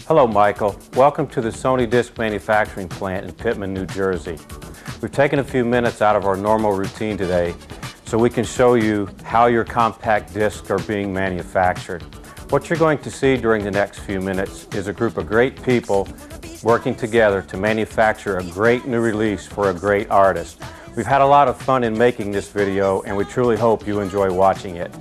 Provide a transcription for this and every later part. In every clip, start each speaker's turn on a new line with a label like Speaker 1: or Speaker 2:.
Speaker 1: Hello, Michael. Welcome to the Sony disc manufacturing plant in Pittman, New Jersey. We've taken a few minutes out of our normal routine today so we can show you how your compact discs are being manufactured. What you're going to see during the next few minutes is a group of great people working together to manufacture a great new release for a great artist. We've had a lot of fun in making this video, and we truly hope you enjoy watching it.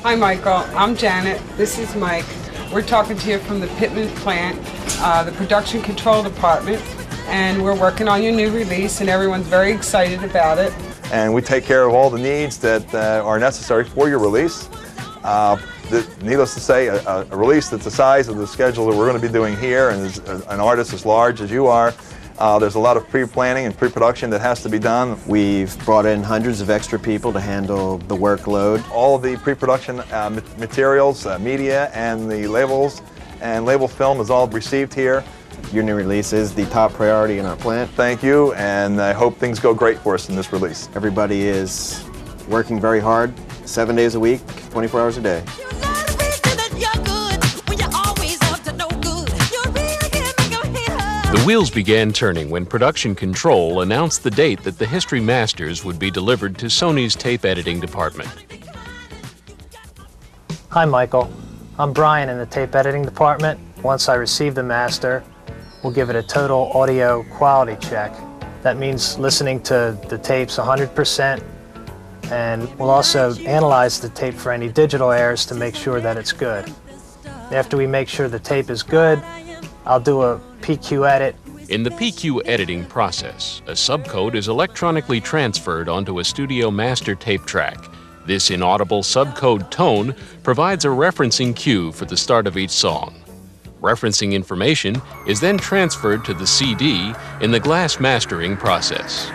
Speaker 2: Hi Michael, I'm Janet, this is Mike. We're talking to you from the Pittman plant, the production control department, and we're working on your new release and everyone's very excited about it.
Speaker 3: And we take care of all the needs that are necessary for your release. Needless to say, a release that's the size of the schedule that we're going to be doing here, and as an artist as large as you are, there's a lot of pre-planning and pre-production that has to be done.
Speaker 4: We've brought in hundreds of extra people to handle the workload.
Speaker 3: All of the pre-production materials, media, and the labels and label film is all received here.
Speaker 4: Your new release is the top priority in our plant.
Speaker 3: Thank you, and I hope things go great for us in this release.
Speaker 4: Everybody is working very hard, 7 days a week, 24 hours a day.
Speaker 5: The wheels began turning when production control announced the date that the History Masters would be delivered to Sony's tape editing department.
Speaker 6: Hi Michael, I'm Brian in the tape editing department. Once I receive the master, we'll give it a total audio quality check. That means listening to the tapes 100%, and we'll also analyze the tape for any digital errors to make sure that it's good. After we make sure the tape is good, I'll do a PQ edit.
Speaker 5: In the PQ editing process, a subcode is electronically transferred onto a studio master tape track. This inaudible subcode tone provides a referencing cue for the start of each song. Referencing information is then transferred to the CD in the glass mastering process.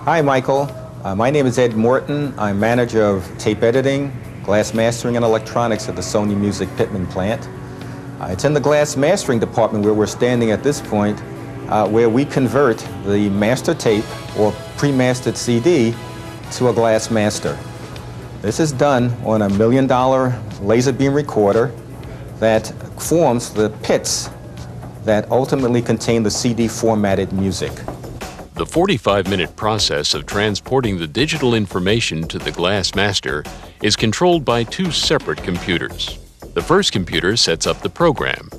Speaker 7: Hi Michael, my name is Ed Morton. I'm manager of tape editing, glass mastering, and electronics at the Sony Music Pittman plant. It's in the glass mastering department where we're standing at this point, where we convert the master tape or pre-mastered CD to a glass master. This is done on $1 million laser beam recorder that forms the pits that ultimately contain the CD formatted music.
Speaker 5: The 45-minute process of transporting the digital information to the glass master is controlled by two separate computers. The first computer sets up the program.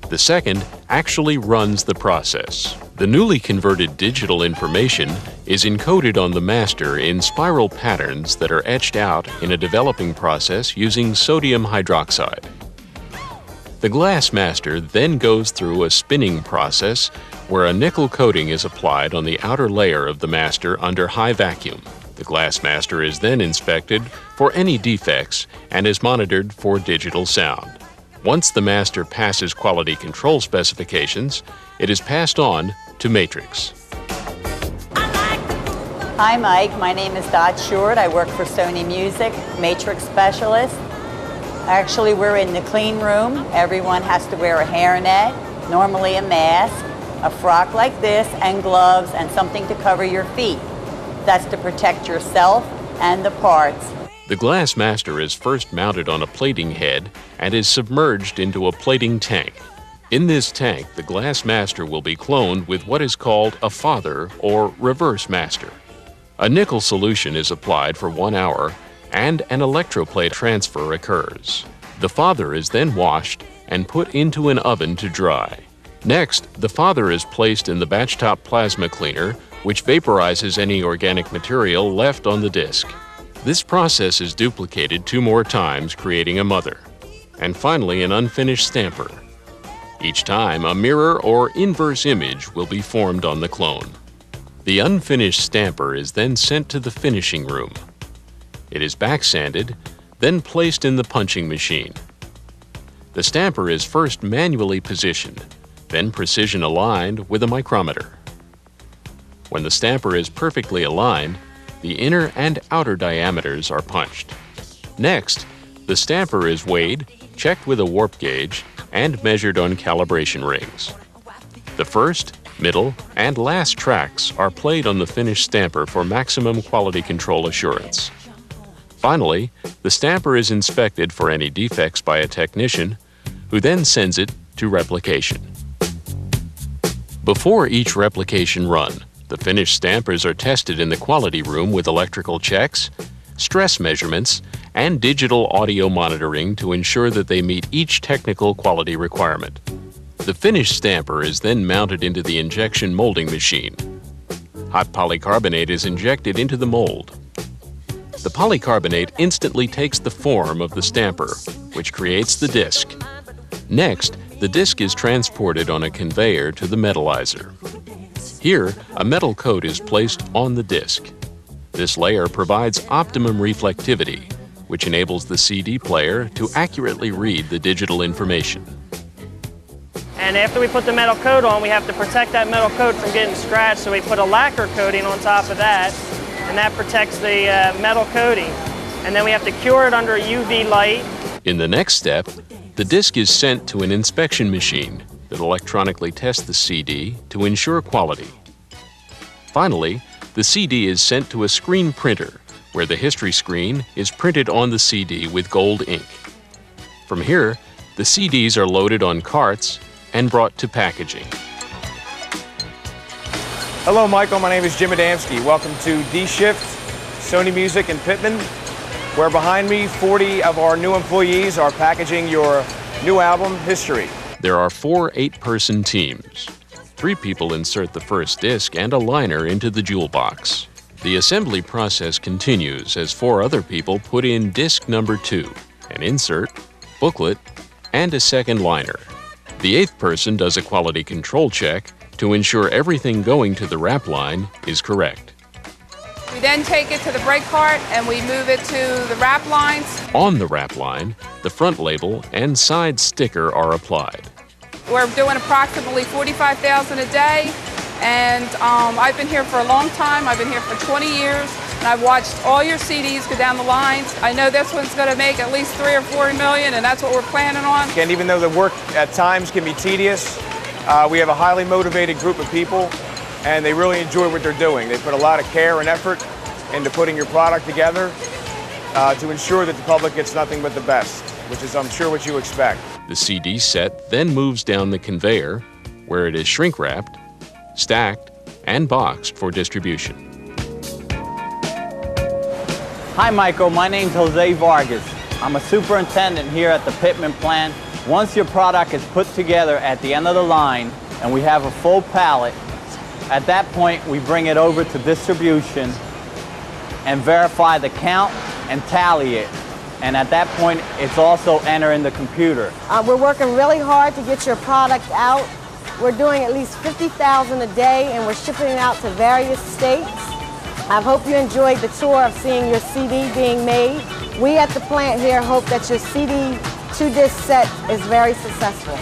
Speaker 5: The second actually runs the process. The newly converted digital information is encoded on the master in spiral patterns that are etched out in a developing process using sodium hydroxide. The glass master then goes through a spinning process where a nickel coating is applied on the outer layer of the master under high vacuum. The glass master is then inspected for any defects and is monitored for digital sound. Once the master passes quality control specifications, it is passed on to Matrix.
Speaker 8: Hi Mike, my name is Dot Short. I work for Sony Music, Matrix Specialist. Actually, we're in the clean room. Everyone has to wear a hairnet, normally a mask, a frock like this, and gloves, and something to cover your feet. That's to protect yourself and the parts.
Speaker 5: The glass master is first mounted on a plating head and is submerged into a plating tank. In this tank, the glass master will be cloned with what is called a father or reverse master. A nickel solution is applied for 1 hour and an electroplate transfer occurs. The father is then washed and put into an oven to dry. Next, the father is placed in the batch-top plasma cleaner, which vaporizes any organic material left on the disc. This process is duplicated 2 more times, creating a mother. And finally, an unfinished stamper. Each time, a mirror or inverse image will be formed on the clone. The unfinished stamper is then sent to the finishing room. It is back-sanded, then placed in the punching machine. The stamper is first manually positioned, then precision aligned with a micrometer. When the stamper is perfectly aligned, the inner and outer diameters are punched. Next, the stamper is weighed, checked with a warp gauge, and measured on calibration rings. The first, Middle, and last tracks are played on the finished stamper for maximum quality control assurance. Finally, the stamper is inspected for any defects by a technician, who then sends it to replication. Before each replication run, the finished stampers are tested in the quality room with electrical checks, stress measurements, and digital audio monitoring to ensure that they meet each technical quality requirement. The finished stamper is then mounted into the injection molding machine. Hot polycarbonate is injected into the mold. The polycarbonate instantly takes the form of the stamper, which creates the disc. Next, the disc is transported on a conveyor to the metallizer. Here, a metal coat is placed on the disc. This layer provides optimum reflectivity, which enables the CD player to accurately read the digital information.
Speaker 9: And after we put the metal coat on, we have to protect that metal coat from getting scratched, so we put a lacquer coating on top of that, and that protects the metal coating. And then we have to cure it under a UV light.
Speaker 5: In the next step, the disc is sent to an inspection machine that electronically tests the CD to ensure quality. Finally, the CD is sent to a screen printer, where the history screen is printed on the CD with gold ink. From here, the CDs are loaded on carts and brought to packaging.
Speaker 10: Hello, Michael. My name is Jim Adamski. Welcome to D-Shift, Sony Music in Pittman, where behind me, 40 of our new employees are packaging your new album, History.
Speaker 5: There are 4 8-person teams. 3 people insert the first disc and a liner into the jewel box. The assembly process continues as 4 other people put in disc number 2, an insert, booklet, and a second liner. The 8th person does a quality control check to ensure everything going to the wrap line is correct.
Speaker 11: We then take it to the brake cart and we move it to the wrap lines.
Speaker 5: On the wrap line, the front label and side sticker are applied.
Speaker 11: We're doing approximately 45,000 a day, and I've been here for a long time. I've been here for 20 years, and I've watched all your CDs go down the lines. I know this one's going to make at least 3 or 4 million, and that's what we're planning on.
Speaker 10: And even though the work at times can be tedious, we have a highly motivated group of people, and they really enjoy what they're doing. They put a lot of care and effort into putting your product together to ensure that the public gets nothing but the best, which is, I'm sure, what you expect.
Speaker 5: The CD set then moves down the conveyor, where it is shrink-wrapped, stacked, and boxed for distribution.
Speaker 12: Hi, Michael. My name's Jose Vargas. I'm a superintendent here at the Pittman plant. Once your product is put together at the end of the line and we have a full pallet, at that point we bring it over to distribution and verify the count and tally it. And at that point, it's also entered in the computer.
Speaker 13: We're working really hard to get your product out. We're doing at least 50,000 a day, and we're shipping it out to various states. I hope you enjoyed the tour of seeing your CD being made. We at the plant here hope that your CD 2-disc set is very successful.